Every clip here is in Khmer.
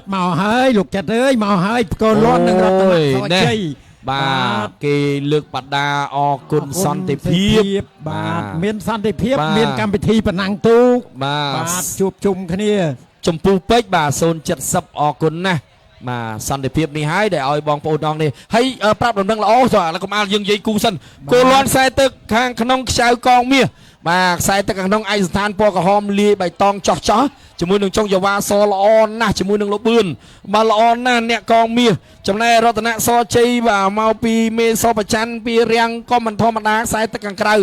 màu hơi lục chặt ơi màu hơi cô luôn đừng gặp tận chơi បាទគេលើកបដាអរគុណសន្តិភាពបាទមានសន្តិភាពមានកម្មវិធីប៉ុណ្ណឹងទូកបាទជួបជុំគ្នាចំពោះពេជ្របាទ070អរគុណណាស់បាទសន្តិភាពនេះហើយដែលឲ្យបងប្អូនអងនេះហើយប្រាប់ដំណឹងល្អចុះកុំអាលយើងនិយាយគូសិនគោលាន់ខ្សែទឹកខាងក្នុងខ្ចៅកងមាសបាទខ្សែទឹកខាងក្នុងឯកស្ថានពណ៌ក្រហមលាយបៃតងចោះជាមួយនឹងចុងយ៉ាវ៉ាសល្អណាស់ជាមួយនឹងលោកបឿនបាទល្អណាស់អ្នកកងមាសចំណែករតនៈសជ័យបាទមកពីមេសបច័ន្ទពីរាំងក៏មិនធម្មតាខ្សែទឹកខាងក្រៅឯ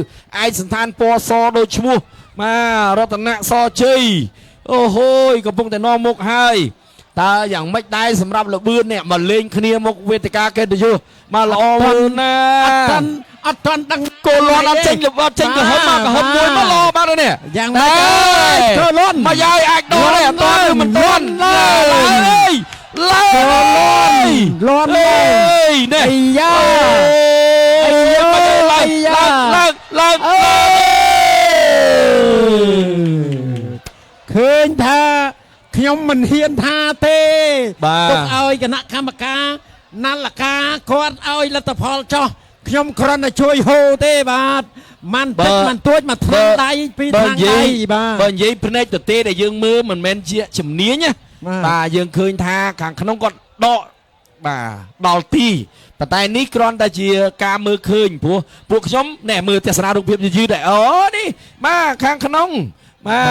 កស្ថានពណ៌សដូចឈ្មោះបាទរតនៈសជ័យអូហូយកំពុងតែនាំមុខហើយតើយ៉ាងម៉េចដែរសម្រាប់លោកបឿននេះមកលេងគ្នាមុខវេទិកាកិត្តិយសមកល្អណាស់អត់ទាន់ដឹងគោលាន់អត់ចេញរបស់ចេញកំហុសមកកំហុសមួយមកល្អបាទនេះយ៉ាងម៉េចគោលាន់មកយាយអាចដល់ទេអត់ទាន់មិនទាន់ឡើយលាន់នេះអាយ៉ាឡើងឃើញថាខ្ញុំមិនហ៊ានថាទេទុកឲ្យគណៈកម្មការណាល់កាគាត់ឲ្យលទ្ធផលចោះខ្ញុំគ្រាន់តែជួយហូទេបាទមិនទឹកមិនទួចមកថ្នាក់ដៃពីថ្នាក់ដៃបាទបើនិយាយភ្នែកទៅទេដែលយើងមើលមិនមែនជាជំនាញណាបាទយើងឃើញថាខាងក្នុងគាត់ដកបាទដល់ទីប៉ុន្តែនេះគ្រាន់តែជាការមើលឃើញព្រោះពួកខ្ញុំណែមើលទស្សនារូបភាពយឺតៗអូនេះបាទខាងក្នុងបា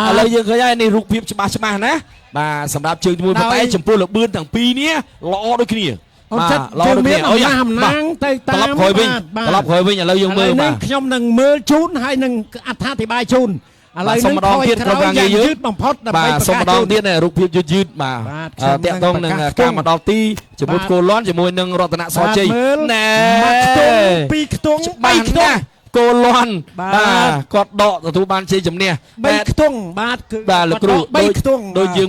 ទឥឡូវយើងឃើញហើយនេះរូបភាពច្បាស់ណាបាទសម្រាប់ជើងមួយប៉ុន្តែចំពោះលបឿនទាំងពីរនេះល្អដូចគ្នាអូនចិត្តជើងមានអំណាងទៅតាមត្រឡប់ក្រោយវិញឥឡូវយើងមើលបាទខ្ញុំនឹងមើលជូនហើយនឹងអត្ថាធិប្បាយជូនឥឡូវនេះម្ដងទៀតក្រុមការងារយើងយឺតបំផុតដើម្បីប្រកាសសូមម្ដងទៀតរូបភាពយឺតបាទតាក់ទងនឹងការមកដល់ទីជាមួយគោលាន់ជាមួយនឹងរតនៈសជ័យណែមួយខ្ទង់ពីរខ្ទង់បីខ្ទង់គោលាន់បាទគាត់ដកទទួលបានជ័យជំនះ3ខ្ទង់បាទលោកគ្រូ3ខ្ទង់ដូចយើង